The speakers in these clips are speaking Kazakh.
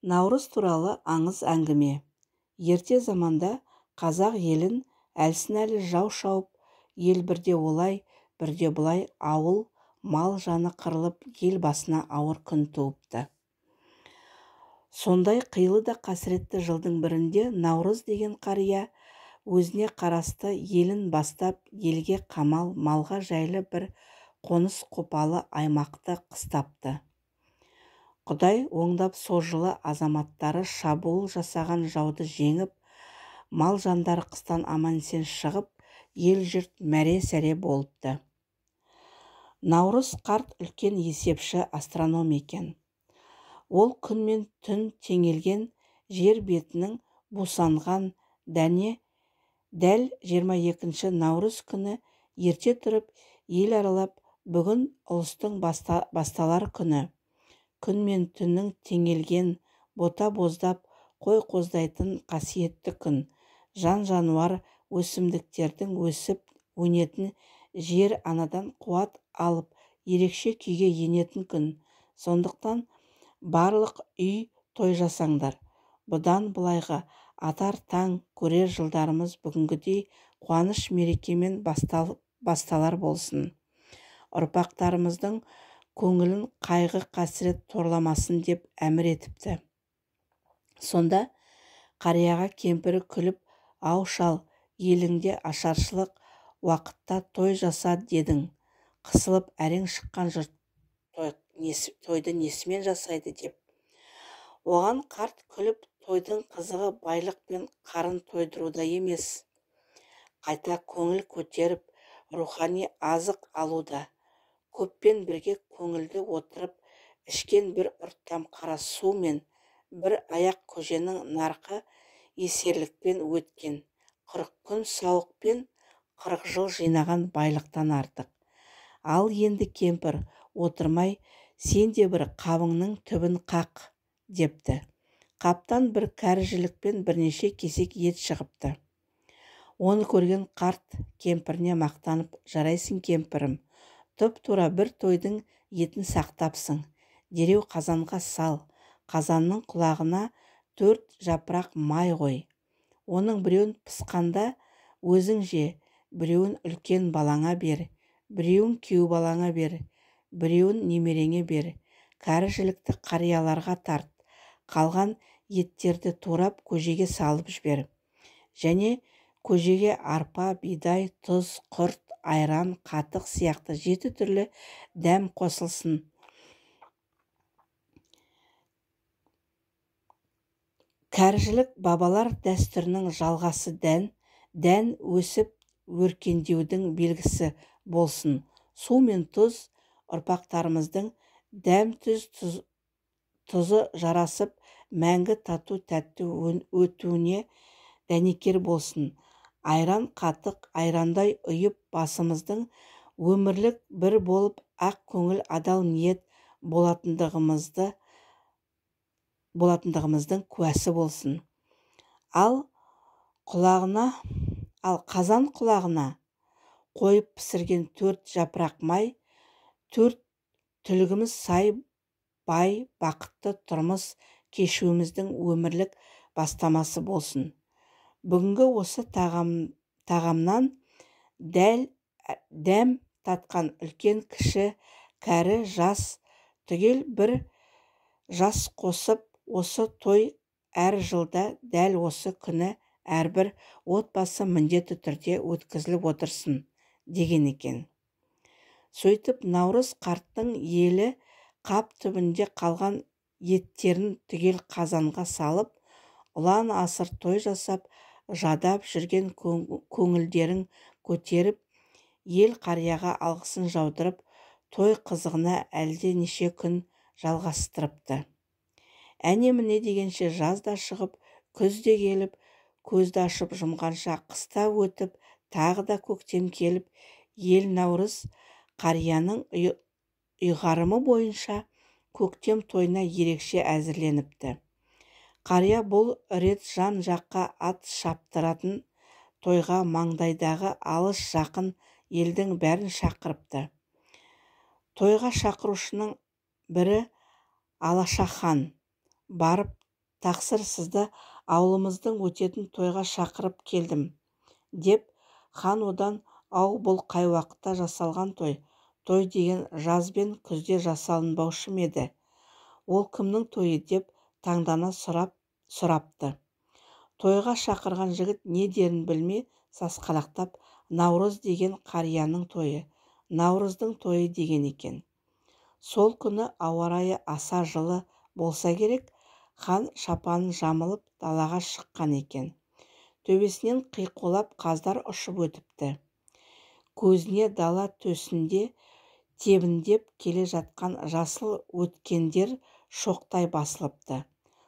Наурыз туралы аңыз әңгіме. Ерте заманда қазақ елін әлсін-әлі жау шауып, ел бірде олай, бірде бұлай ауыл, мал жаны қырылып, ел басына ауыр күн туыпты. Сондай қилы да қасіретті жылдың бірінде Наурыз деген қария өзіне қарасты елін бастап, елге қамал, малға жайлы бір қоныс қопалы аймақты қыстапты. Құдай оңдап со жылы азаматтары шабуыл жасаған жауды жеңіп, мал жандары қыстан аман-есен шығып, ел-жұрт мәре-сәре болыпты. Наурыз қарт үлкен есепші астроном екен. Ол күн мен түн теңелген жер бетінің бусанған дәл 22 наурыз күні ерте тұрып, ел аралап, бүгін ұлыстың басталар күні. Күн мен түннің теңелген, бота боздап, қой қоздайтын қасиетті күн. Жан-жануар өсімдіктердің өсіп өнетін, жер анадан қуат алып, ерекше күйге енетін күн. Сондықтан барлық үй той жасаңдар. Бұдан былайғы атар таң көрер жылдарымыз бүгінгідей қуаныш мерекемен басталар болсын. Ұрпақтарымыздың көңілін қайғы қасірет торламасын деп әмір етіпті. Сонда қарияға кемпірі күліп, ау шал, еліңде ашаршылық уақытта той жаса дедің. Қысылып әрең шыққан жұрт тойды несімен жасайды деп. Оған қарт күліп, тойдың қызығы байлық пен қарын тойдыруда емес, қайта көңіл көтеріп, рухани азық алуда. Көппен бірге көңілді отырып, ішкен бір ұрттам қара су мен бір аяқ көженің нарқы есерлікпен өткен, 40 күн сауықпен 40 жыл жинаған байлықтан артық. Ал енді кемпір отырмай, сен де бір қабыңның түбін қақ, депті. Қаптан бір кәрі жілікпен бірнеше кесек ет шығыпты. Оны көрген қарт кемпіріне мақтанып, жарайсың кемпірім, тұп-тура бір тойдың етін сақтапсың. Дереу қазанға сал, қазанның құлағына 4 жапырақ май қой. Оның біреуін пысқанда өзің же, біреуін үлкен балаңа бер, біреуін күйеу балаңа бер, біреуін немереңе бер. Кәрі жілікті қарияларға тарт, қалған еттерді турап көжеге салып жібер. Және көжеге арпа, бидай, тұз, құрт, айран, қатық сияқты 7 түрлі дәм қосылсын. Кәріжілік бабалар дәстүрінің жалғасы дән өсіп өркендеудің белгісі болсын. Су мен тұз ұрпақтарымыздың дәм тұзы жарасып, мәңгі тату тәтті өтуіне дәнекер болсын. Айран қатық, айрандай ұйып басымыздың өмірлік бір болып ақ көңіл адал ниет болатындығымыздың куәсі болсын. Ал қазан құлағына қойып пісірген 4 жапырақ май, 4 түлігіміз сай бай бақытты тұрмыс кешуіміздің өмірлік бастамасы болсын. Бүгінгі осы тағамнан дәм татқан үлкен кіші, кәрі жас түгел бір жас қосып, осы той әр жылда дәл осы күні әрбір отбасы міндетті түрде өткізіліп отырсын, деген екен. Сөйтіп Наурыз қарттың елі қап түбінде қалған еттерін түгел қазанға салып, ұлан асыр той жасап, жадап жүрген көңілдерін көтеріп, ел қарияға алғысын жаудырып, той қызығына әлде неше күн жалғастырыпты. Әне-міне дегенше жаз да шығып, күз де келіп, көзді ашып жұмғанша қыста өтіп, тағы да көктем келіп, ел Наурыз қарияның ұйғарымы бойынша көктем тойына ерекше әзірленіпті. Қария бұл рет жан жаққа ат шаптыратын тойға маңдайдағы алыс жақын елдің бәрін шақырыпты. Тойға шақырушының бірі Алашахан барып тақсыр сізді ауылымыздың өтетін тойға шақырып келдім, деп хан одан ау бұл қай уақытта жасалған той? Той деген жаз бен күзде жасалынбаушы ма еді? Ол кімнің тойы деп таңдана сұрапты. Тойға шақырған жігіт не дерін білмей сасқалақтап, Наурыз деген қарияның тойы, Наурыздың тойы деген екен. Сол күні ауа райы аса жылы болса керек, хан шапанын жамылып далаға шыққан екен. Төбесінен қиқулап қаздар ұшып өтіпті. Көзіне дала төсінде тебіндеп келе жатқан жасыл өткендер шоқтай басылыпты.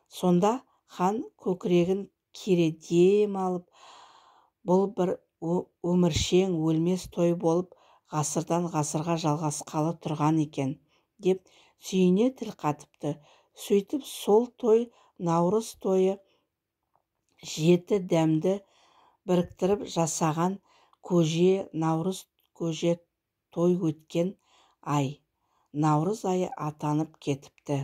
Сонда хан көкірегін кере дем алып, бұл бір өміршең өлмес той болып ғасырдан ғасырға жалғасқалы тұрған екен, деп сүйіне тіл қатыпты. Сөйтіп сол той Наурыз тойы, жеті дәмді біріктіріп жасаған көже Наурыз, көже той өткен ай, Наурыз айы атанып кетіпті.